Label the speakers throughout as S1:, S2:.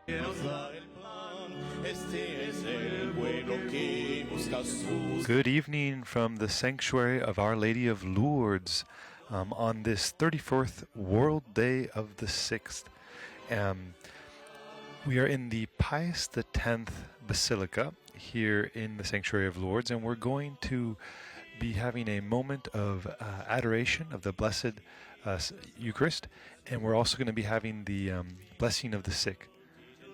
S1: Good evening from the sanctuary of Our Lady of Lourdes on this 34th World Day of the 6th. We are in the Pius X Basilica here in the sanctuary of Lourdes, and we're going to be having a moment of adoration of the Blessed Eucharist, and we're also going to be having the blessing of the sick.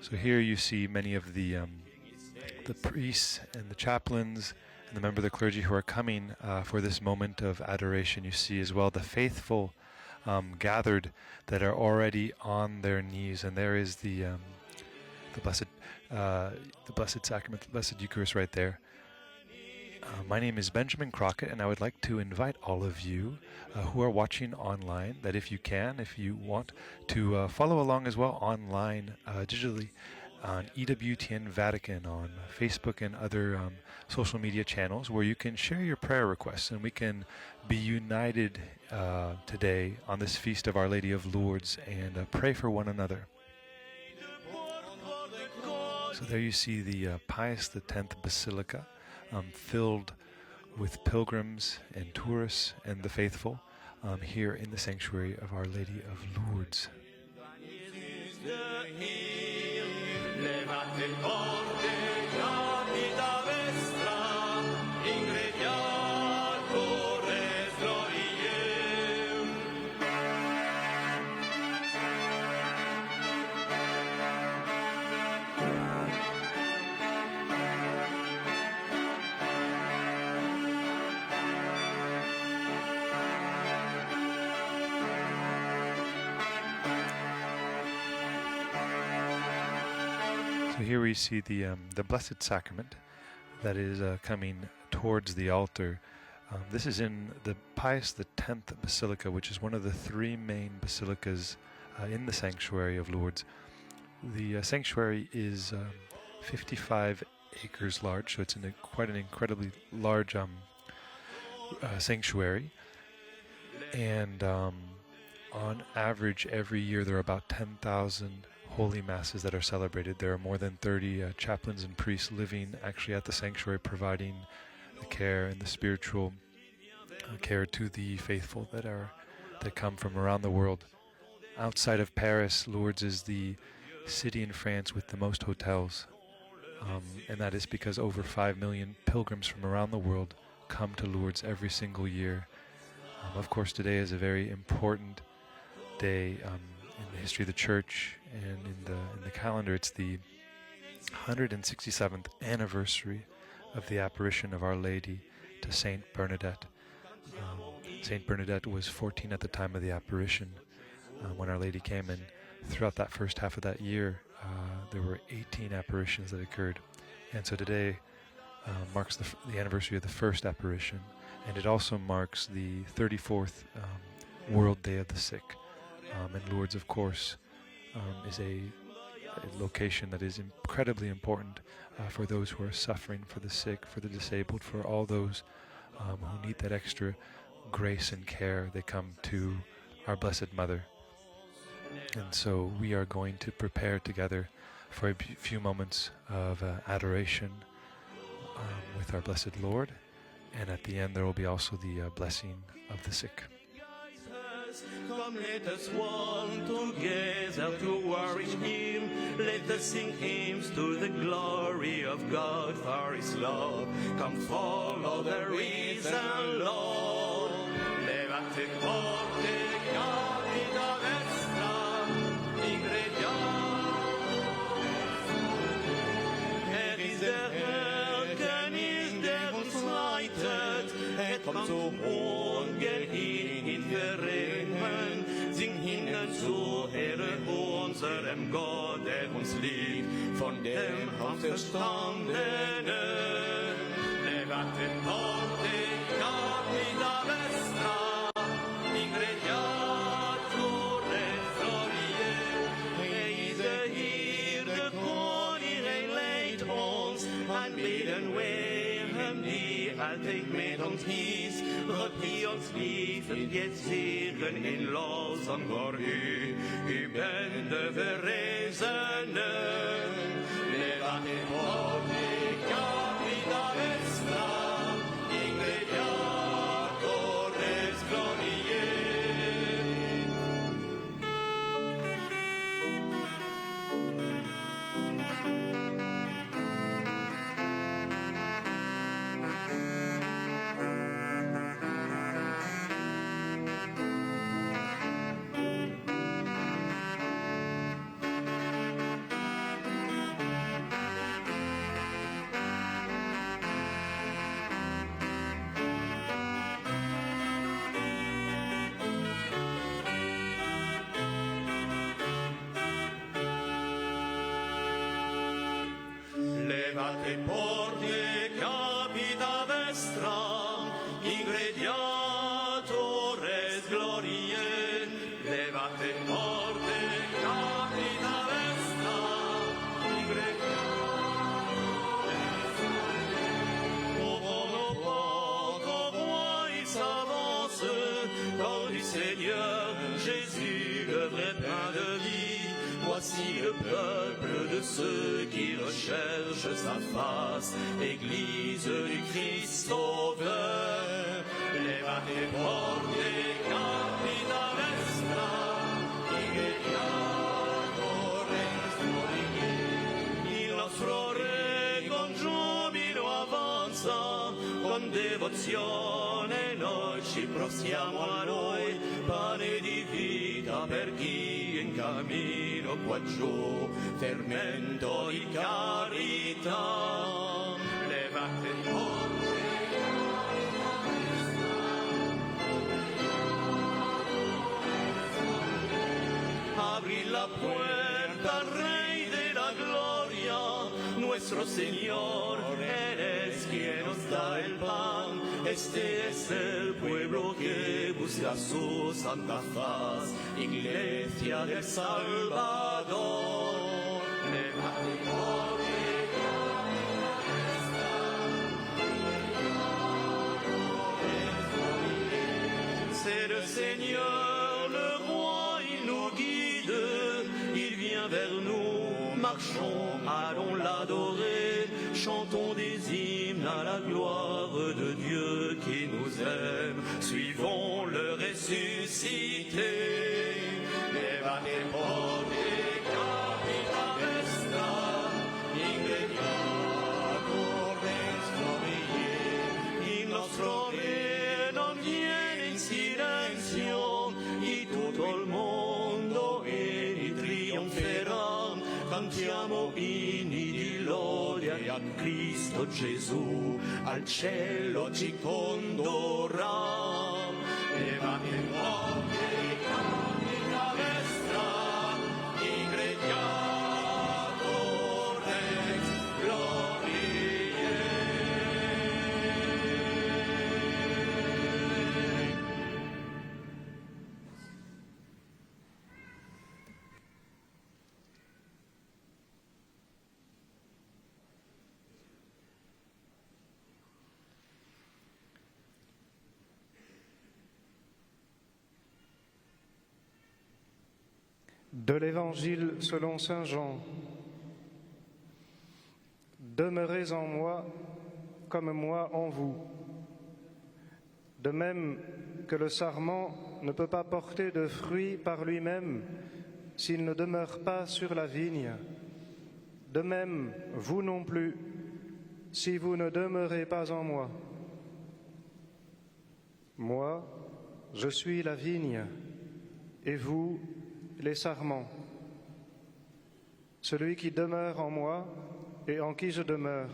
S1: So here you see many of the priests and the chaplains and the member of the clergy who are coming for this moment of adoration. You see as well the faithful gathered that are already on their knees, and there is the Blessed Sacrament, the Blessed Eucharist right there. My name is Benjamin Crockett, and I would like to invite all of you who are watching online that if you want to follow along as well online digitally on EWTN Vatican, on Facebook and other social media channels, where you can share your prayer requests and we can be united today on this feast of Our Lady of Lourdes and pray for one another. So there you see the Pius X Basilica filled with pilgrims and tourists and the faithful here in the sanctuary of Our Lady of Lourdes. So here we see the Blessed Sacrament that is coming towards the altar. This is in the Pius X Basilica, which is one of the three main basilicas in the sanctuary of Lourdes. The sanctuary is 55 acres large, so it's quite an incredibly large sanctuary. And on average, every year there are about 10,000 holy masses that are celebrated. There are more than 30 chaplains and priests living actually at the sanctuary, providing the care and the spiritual care to the faithful that come from around the world. Outside of Paris, Lourdes is the city in France with the most hotels, and that is because over 5 million pilgrims from around the world come to Lourdes every single year. Of course, today is a very important day in the history of the Church, and in the calendar it's the 167th anniversary of the apparition of Our Lady to Saint Bernadette. Saint Bernadette was 14 at the time of the apparition when Our Lady came, and throughout that first half of that year there were 18 apparitions that occurred. And so today marks the anniversary of the first apparition, and it also marks the 34th World Day of the Sick. And Lourdes, of course, is a location that is incredibly important for those who are suffering, for the sick, for the disabled, for all those who need that extra grace and care. They come to our Blessed Mother. And so we are going to prepare together for a few moments of adoration with our Blessed Lord. And at the end there will be also the blessing of the sick.
S2: Come, let us one together to worship Him. Let us sing hymns to the glory of God for His love. Come, follow the risen Lord. Levate forte, capita vestra, ingrediat. Is der Herrn ist der uns leitet, kommt zu hohen Gehirn in der sing hinnen zu Ehre unserem Gott, der uns liebt, von dem Auferstandenen. Levate forte, capita vestra, ingrediature florie. Is hier, der Koning, leidt uns, anbeten wir hem die altijd met ons is, God die ons lief en geeft zegen in los en voor u. U bent de verrezene, levate forte, capita vestra, ingrediatores gloriae. Levate porte, capita vestra, ingrediatores gloriae. Levate porte, capita vestra, ingrediatores gloriae. Au poco roi s'avance, corps du Seigneur, Jésus, le vrai pain de vie. Voici le peuple de ceux qui recherchent sa face, Église du Christ sauveur. Levate porte, capita vestra, ingrediatores gloriae. Il nostro Re con giubilo avanza, con devozione noi ci prostiamo a noi, pane di vita per chi in cammino qua giù, fermento di carità. Levate porte, abri la puerta al Rey de la Gloria, nuestro Señor, eres quien nos da el pan. Este es el pueblo que busca su santa faz, Iglesia del Salvador. Levate porte, c'est le Seigneur, le roi, il nous guide, il vient vers nous, marchons, allons l'adorer, chantons des hymnes à la gloire de Dieu qui nous aime, suivons le ressuscité. Levate porte, capita vestra, ingrediatores gloriae. Il nostro Re non viene in silenzio, e tutto il mondo e trionferà. Cantiamo inni di lode a Cristo Gesù, al cielo ci condurrà. Levate porte, capita vestra, ingrediatores gloriae.
S3: De l'Évangile selon saint Jean. Demeurez en moi comme moi en vous. De même que le sarment ne peut pas porter de fruits par lui-même s'il ne demeure pas sur la vigne, de même vous non plus, si vous ne demeurez pas en moi. Moi, je suis la vigne, et vous, les sarments. Celui qui demeure en moi et en qui je demeure,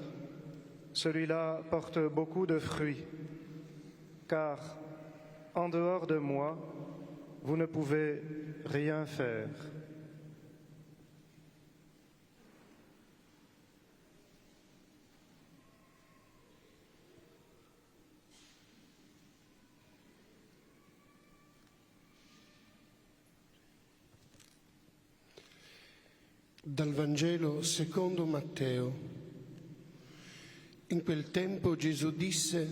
S3: celui-là porte beaucoup de fruits, car en dehors de moi, vous ne pouvez rien faire.
S4: Dal Vangelo secondo Matteo. In quel tempo Gesù disse: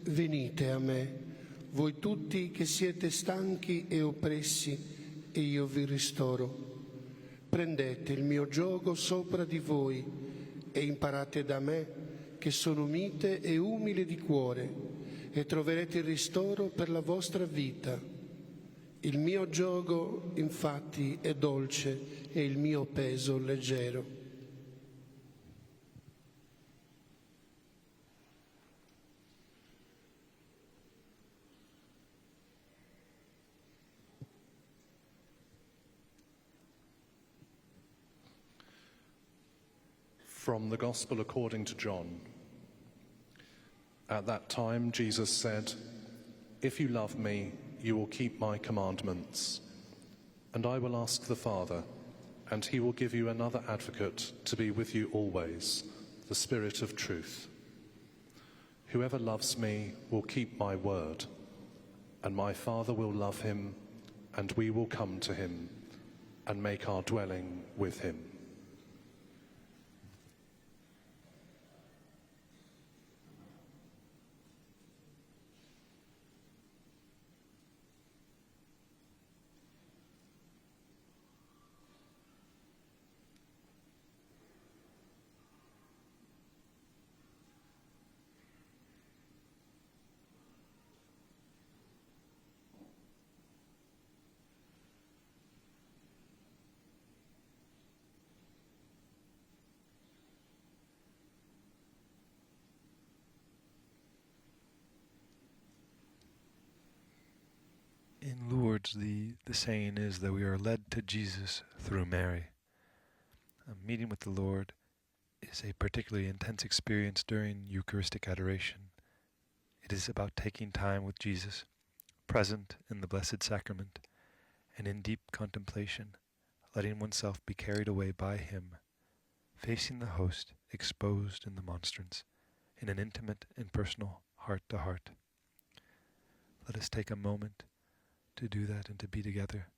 S4: venite a me, voi tutti che siete stanchi e oppressi, e io vi ristoro. Prendete il mio giogo sopra di voi e imparate da me, che sono mite e umile di cuore, e troverete il ristoro per la vostra vita. Il mio giogo, infatti, è dolce e il mio peso leggero.
S5: From the Gospel according to John. At that time Jesus said, "If you love me, you will keep my commandments. And I will ask the Father, and he will give you another advocate to be with you always, the Spirit of truth. Whoever loves me will keep my word, and my Father will love him, and we will come to him and make our dwelling with him."
S1: In Lourdes, the saying is that we are led to Jesus through Mary. A meeting with the Lord is a particularly intense experience during Eucharistic adoration. It is about taking time with Jesus, present in the Blessed Sacrament, and in deep contemplation, letting oneself be carried away by him, facing the host exposed in the monstrance, in an intimate and personal heart-to-heart. Let us take a moment to do that and to be together.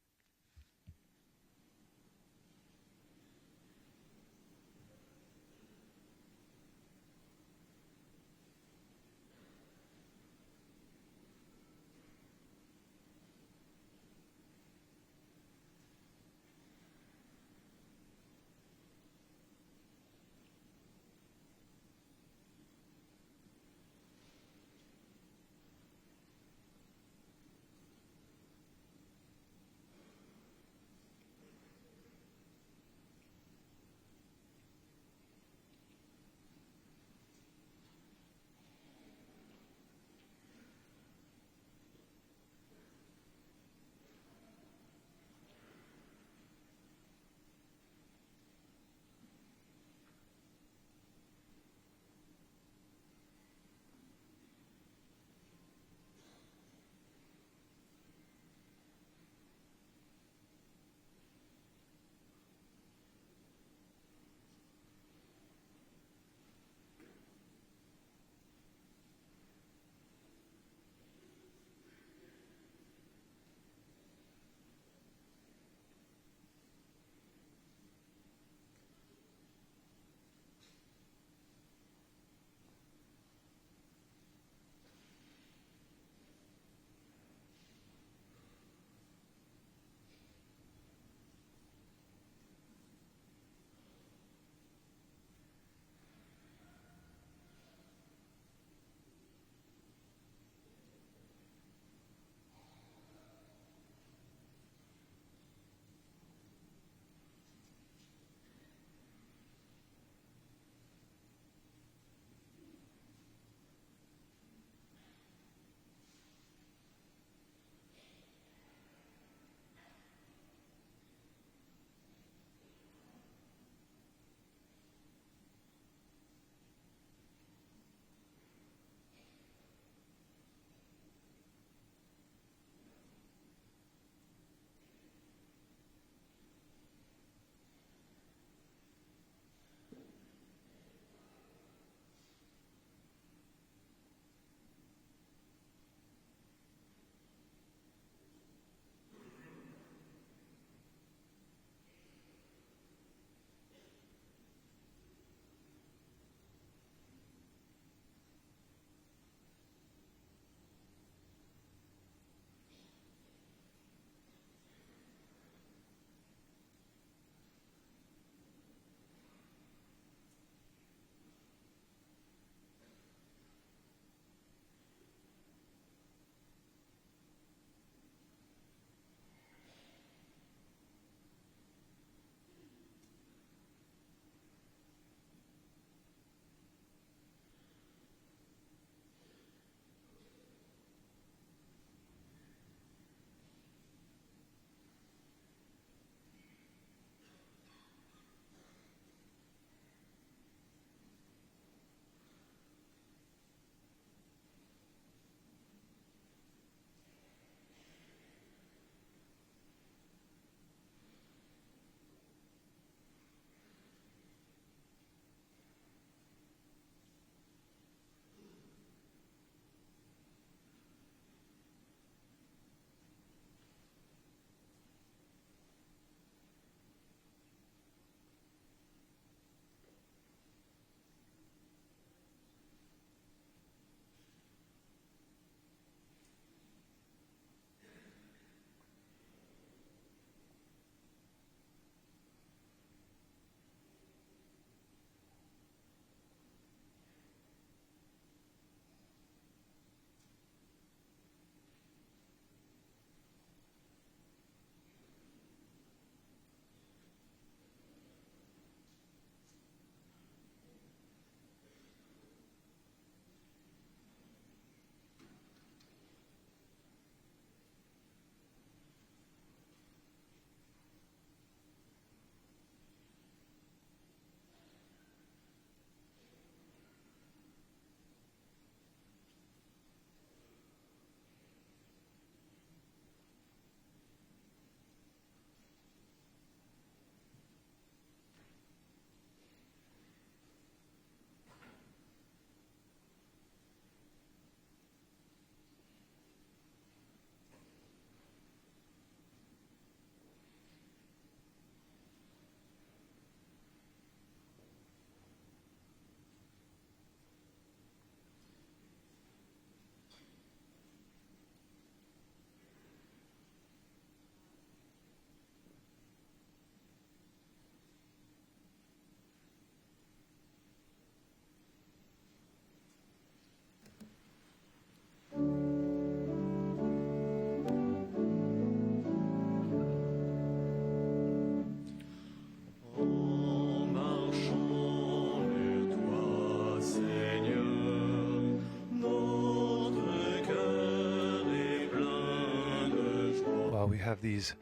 S1: have these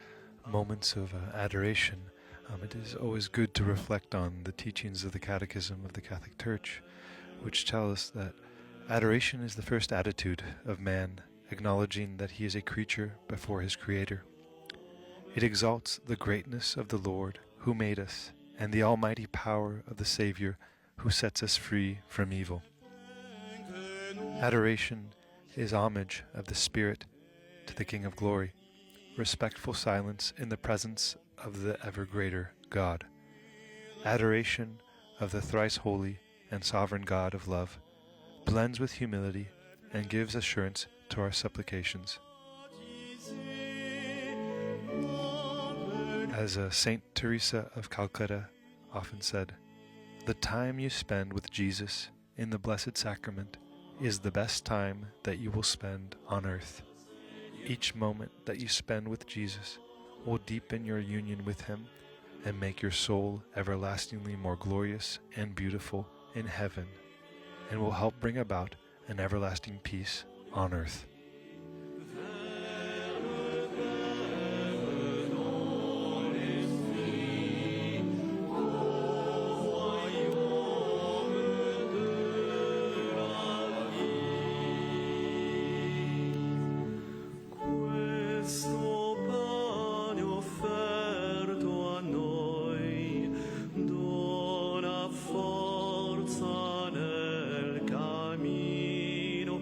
S1: moments of adoration, it is always good to reflect on the teachings of the Catechism of the Catholic Church, which tell us that adoration is the first attitude of man, acknowledging that he is a creature before his Creator. It exalts the greatness of the Lord who made us, and the almighty power of the Savior who sets us free from evil. Adoration is homage of the Spirit to the King of Glory, respectful silence in the presence of the ever greater God. Adoration of the thrice holy and sovereign God of love blends with humility and gives assurance to our supplications. As Saint Teresa of Calcutta often said, "The time you spend with Jesus in the Blessed Sacrament is the best time that you will spend on earth. Each moment that you spend with Jesus will deepen your union with Him and make your soul everlastingly more glorious and beautiful in heaven, and will help bring about an everlasting peace on earth."
S2: Forza nel cammino,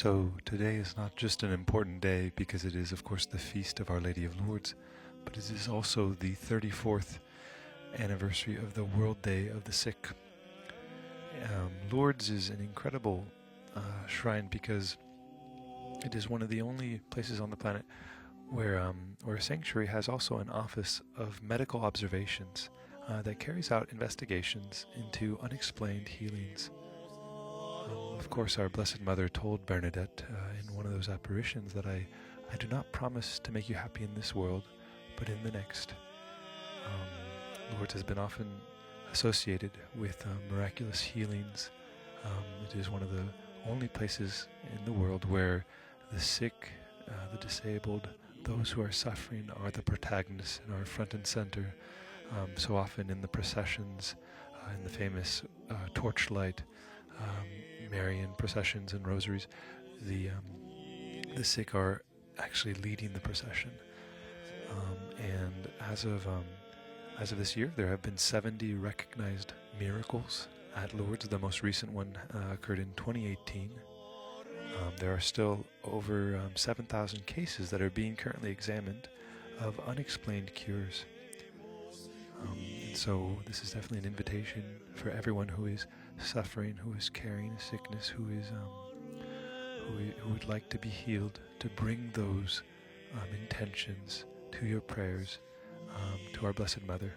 S1: So today is not just an important day because it is, of course, the feast of Our Lady of Lourdes, but it is also the 34th anniversary of the World Day of the Sick. Lourdes is an incredible shrine because it is one of the only places on the planet where a sanctuary has also an office of medical observations that carries out investigations into unexplained healings. Of course, our Blessed Mother told Bernadette in one of those apparitions that I do not promise to make you happy in this world, but in the next. Lourdes has been often associated with miraculous healings. It is one of the only places in the world where the sick, the disabled, those who are suffering are the protagonists and are front and center. So often in the processions, in the famous torchlight, Marian processions and rosaries, the sick are actually leading the procession. And as of this year, there have been 70 recognized miracles at Lourdes. The most recent one occurred in 2018. There are still over 7,000 cases that are being currently examined of unexplained cures. And so this is definitely an invitation for everyone who is suffering, who is carrying a sickness, who would like to be healed, to bring those intentions to your prayers, to our Blessed Mother.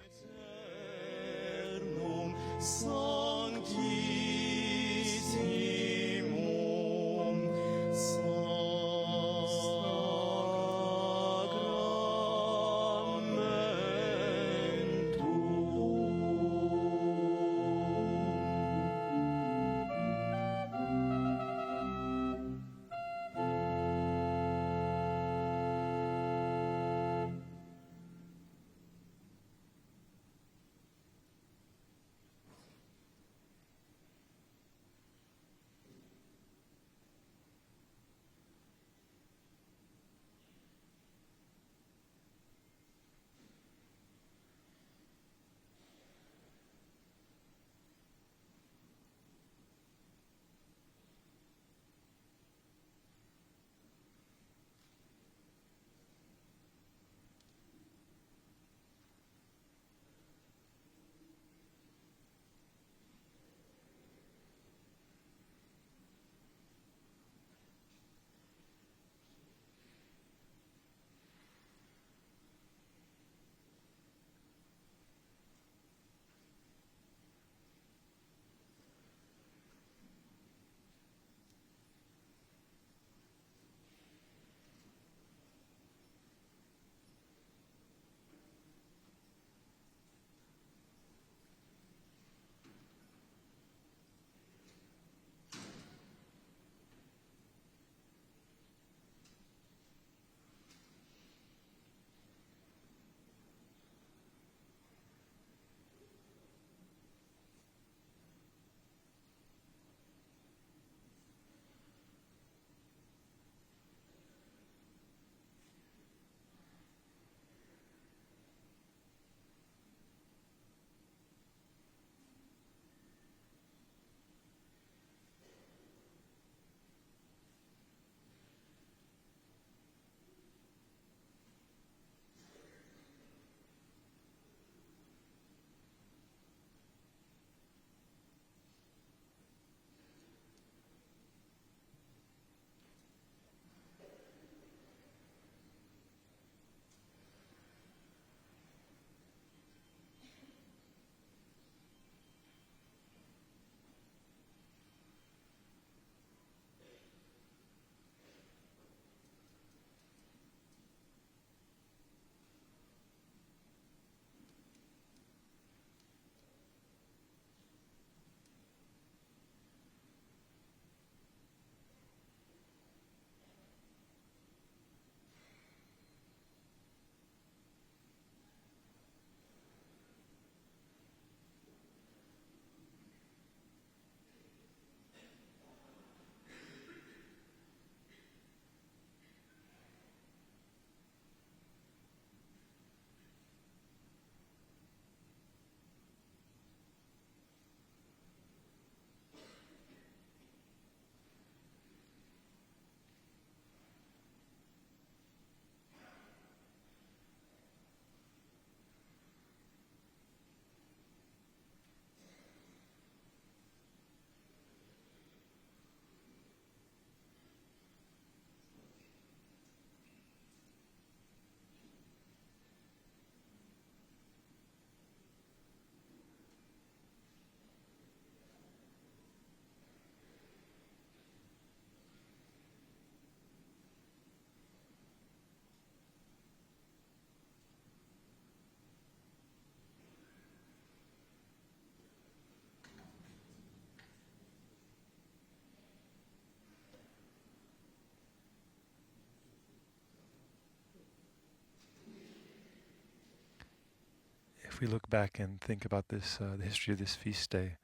S1: we look back and think about this, the history of this feast day,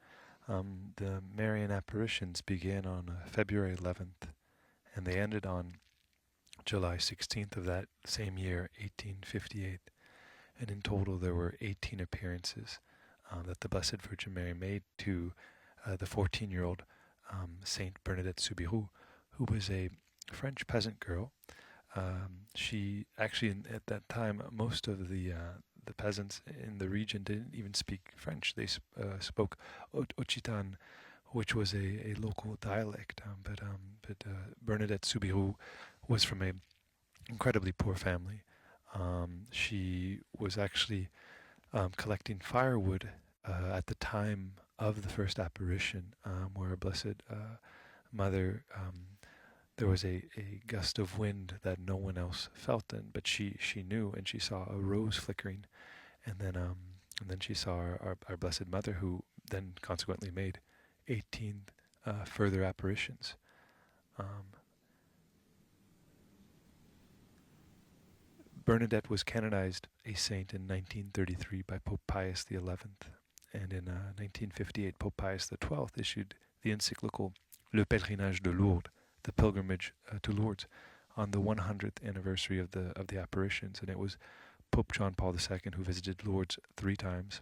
S1: the Marian apparitions began on February 11th, and they ended on July 16th of that same year, 1858. And in total, there were 18 appearances that the Blessed Virgin Mary made to the 14-year-old Saint Bernadette Soubirous, who was a French peasant girl. She actually, at that time, most of the peasants in the region didn't even speak French. They spoke Occitan, which was a local dialect. But Bernadette Soubirous was from an incredibly poor family. She was actually collecting firewood at the time of the first apparition, where Blessed Mother, there was a gust of wind that no one else felt, but she knew, and she saw a rose flickering, and then she saw our Blessed Mother, who then consequently made 18 further apparitions. Bernadette was canonized a saint in 1933 by Pope Pius XI, and in 1958 Pope Pius XII issued the encyclical Le Pèlerinage de Lourdes, the pilgrimage to Lourdes, on the 100th anniversary of the apparitions, and it was Pope John Paul II who visited Lourdes 3 times,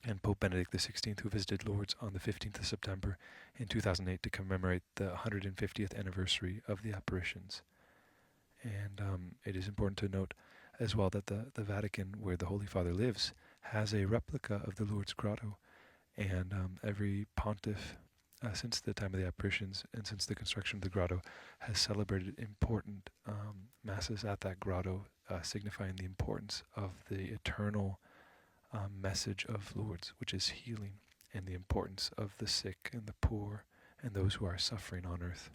S1: and Pope Benedict XVI who visited Lourdes on the 15th of September in 2008 to commemorate the 150th anniversary of the apparitions. And it is important to note as well that the Vatican, where the Holy Father lives, has a replica of the Lourdes grotto, and every pontiff since the time of the apparitions and since the construction of the grotto has celebrated important masses at that grotto, signifying the importance of the eternal message of Lourdes, which is healing, and the importance of the sick and the poor and those who are suffering on earth.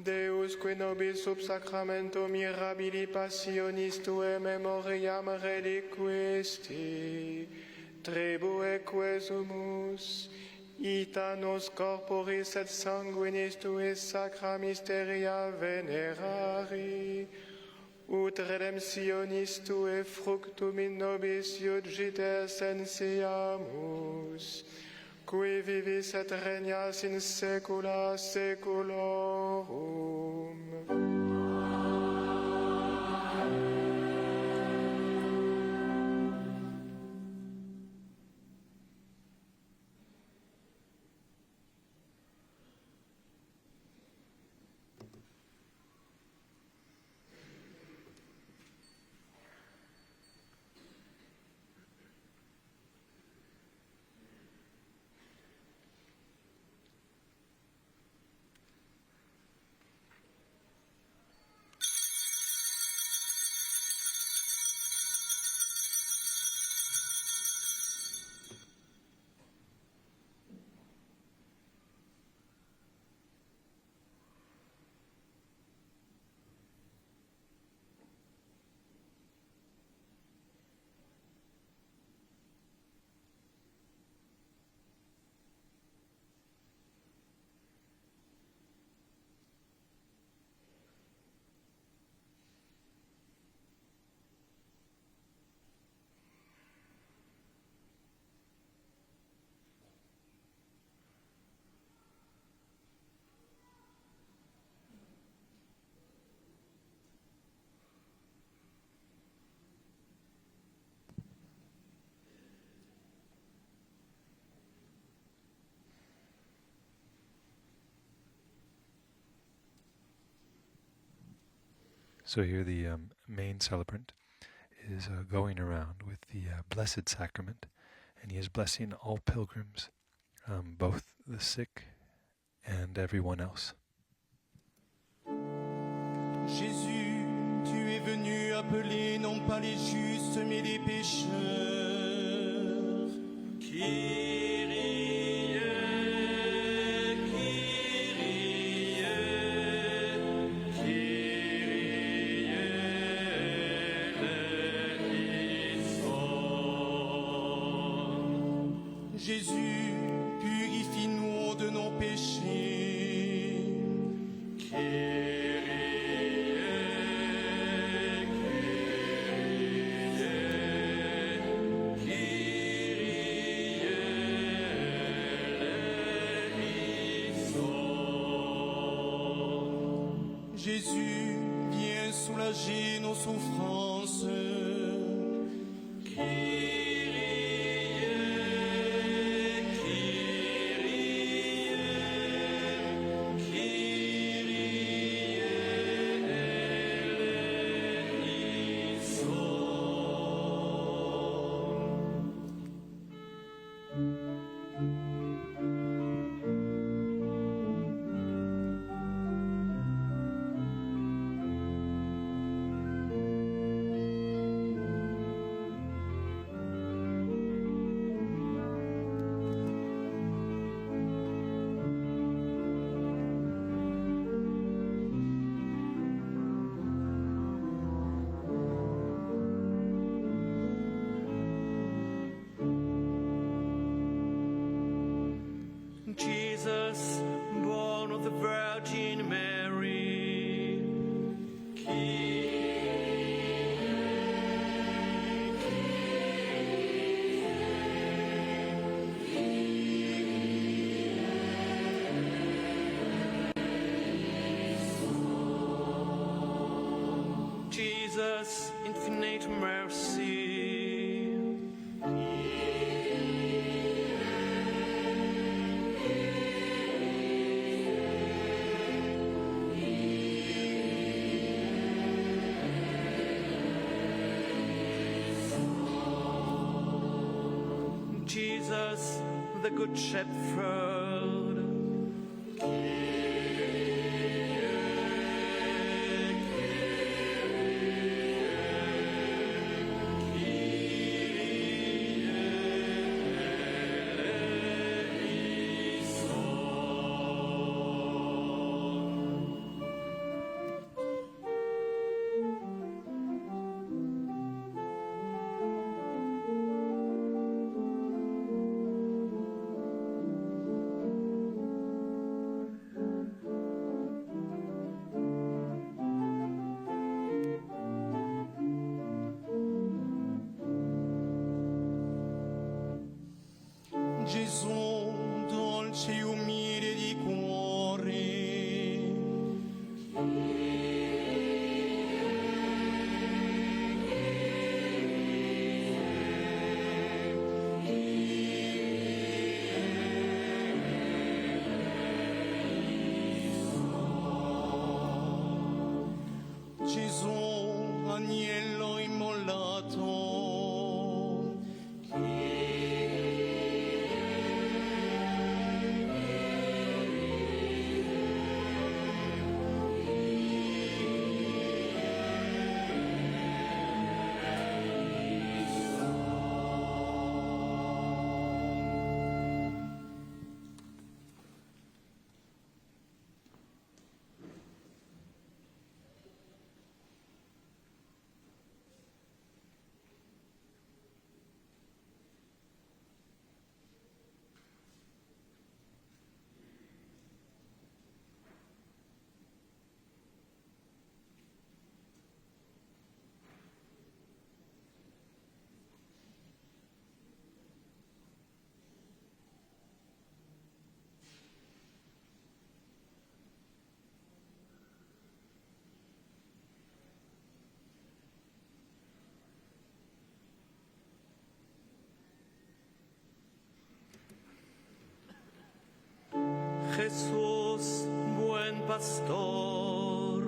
S3: Deusque nobis sub sacramento mirabili passionis tuae memoriam reliquisti, tribueque sumus, ita nos corporis et sanguinis tui sacra mysteria venerari, ut redemptionis tue fructum in nobis iugite essentiamus, qui vivis et regnas in saecula saeculorum.
S1: So here the main celebrant is going around with the Blessed Sacrament, and he is blessing all pilgrims, both the sick and everyone else.
S2: Jésus, tu es venu appeler non pas les justes mais les pécheurs. Kyrie, Kyrie, Kyrie eleison. Jésus, purifie-nous de nos péchés. Jésus, viens soulager nos souffrances. Jesus, born of the Virgin Mary. Jesus, infinite mercy. Jesus, the Good Shepherd. Jesús, buen pastor.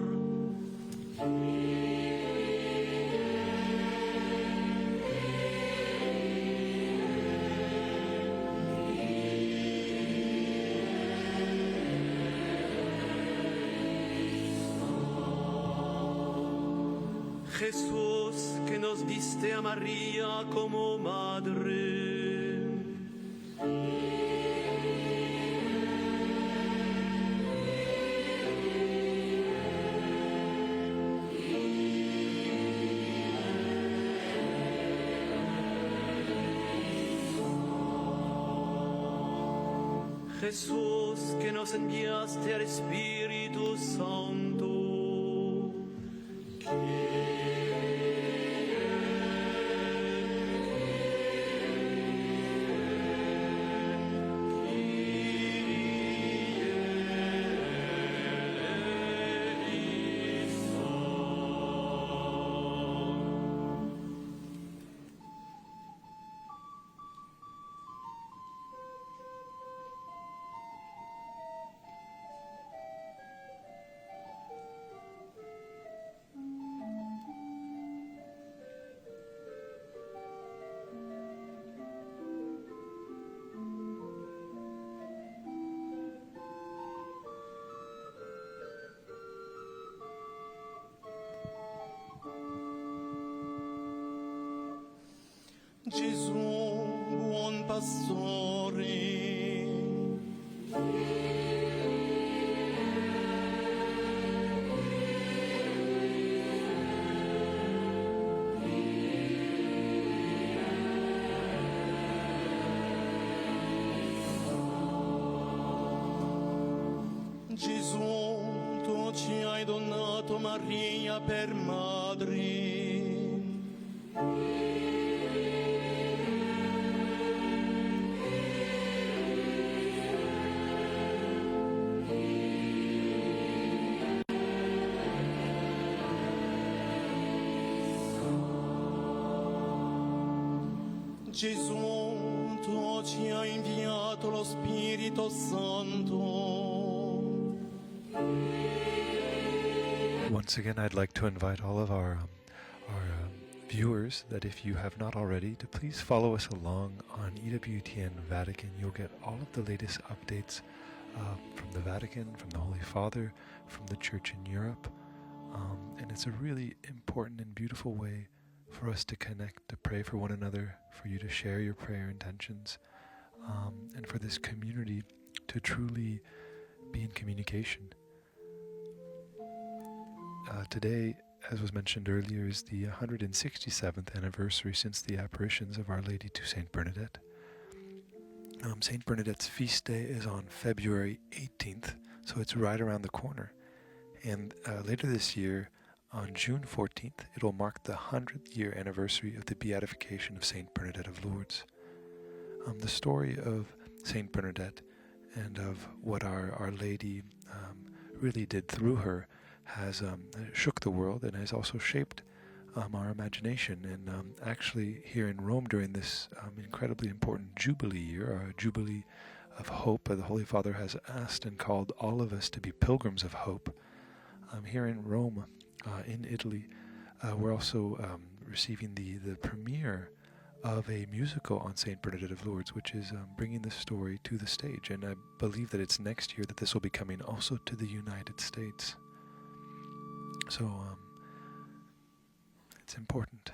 S2: Jesús, que nos diste a María como madre. Jesús, que nos enviaste al Espíritu Santo. Gesù, buon pastore. Gesù, tu ci hai donato Maria per madre. Gesù, tu ci hai inviato lo Spirito Santo.
S1: Once again, I'd like to invite all of our viewers that if you have not already, to please follow us along on EWTN Vatican. You'll get all of the latest updates from the Vatican, from the Holy Father, from the Church in Europe. And it's a really important and beautiful way for us to connect, to pray for one another, for you to share your prayer intentions, and for this community to truly be in communication. Today, as was mentioned earlier, is the 167th anniversary since the apparitions of Our Lady to Saint Bernadette. Saint Bernadette's feast day is on February 18th, so it's right around the corner. And later this year, on June 14th, it will mark the 100th year anniversary of the beatification of Saint Bernadette of Lourdes. The story of Saint Bernadette and of what Our Lady really did through her has shook the world and has also shaped our imagination. And actually here in Rome during this incredibly important Jubilee year, our Jubilee of Hope, the Holy Father has asked and called all of us to be pilgrims of hope. Here in Rome, in Italy, we're also receiving the premiere of a musical on Saint Bernadette of Lourdes, which is bringing the story to the stage. And I believe that it's next year that this will be coming also to the United States. So it's important.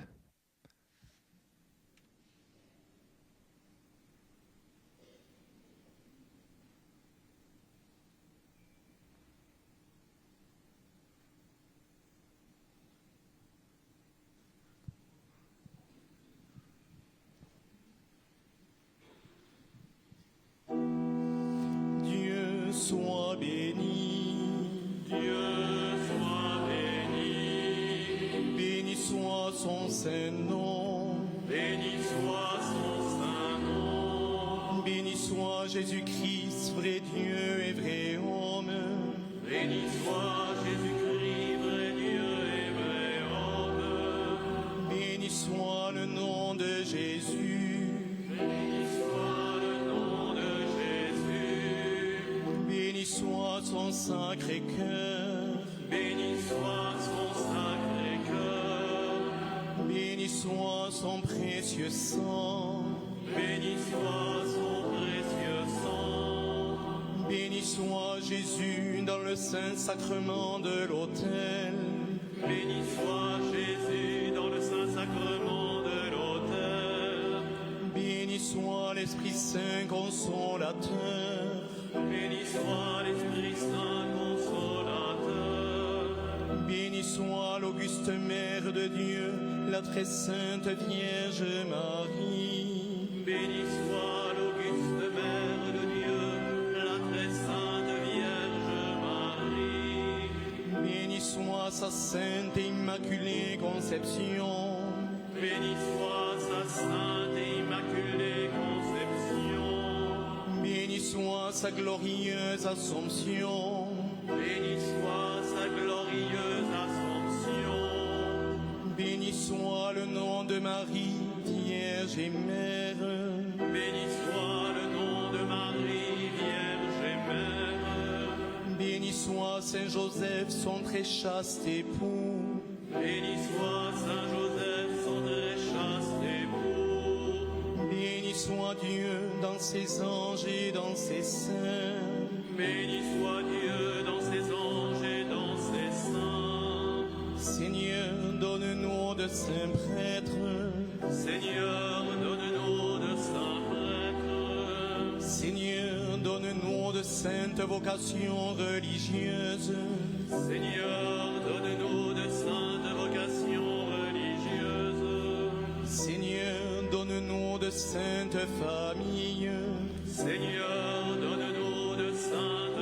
S2: Dieu soit béni, Dieu soit béni, béni soit son saint nom, béni soit son saint nom, béni soit Jésus-Christ, vrai Dieu et vrai homme, béni soit Jésus-Christ, vrai Dieu et vrai homme, béni soit le nom de Jésus, béni soit le nom de Jésus, béni son sacré cœur.
S6: Béni soit son sacré cœur.
S2: Béni soit son précieux sang.
S6: Béni soit son précieux sang.
S2: Béni soit Jésus dans le saint sacrement de l'autel.
S6: Béni soit Jésus dans le saint sacrement de l'autel.
S2: Béni soit l'Esprit Saint consolateur.
S6: Béni soit l'Esprit Saint consolateur.
S2: Béni soit l'auguste Mère de Dieu, la très sainte Vierge Marie.
S6: Béni soit l'auguste Mère de Dieu, la très sainte Vierge Marie.
S2: Béni soit sa sainte et immaculée conception.
S6: Béni soit sa sainte et immaculée conception.
S2: Béni soit sa glorieuse Assomption.
S6: Béni soit sa glorieuse Assomption.
S2: Béni soit le nom de Marie, Vierge et Mère.
S6: Béni soit le nom de Marie, Vierge et Mère.
S2: Béni soit Saint Joseph, son très chaste époux.
S6: Béni soit Saint Joseph, son très chaste époux.
S2: Béni soit Dieu dans ses anges et dans ses saints.
S6: Béni soit Dieu dans ses anges et dans ses saints.
S2: Seigneur, donne-nous de saints prêtres.
S6: Seigneur, donne-nous de saints prêtres.
S2: Seigneur, donne-nous de saintes vocations religieuses.
S6: Seigneur, donne-nous de saintes vocations religieuses.
S2: Seigneur, donne-nous de saintes familles.
S6: Seigneur, donne-nous de saintes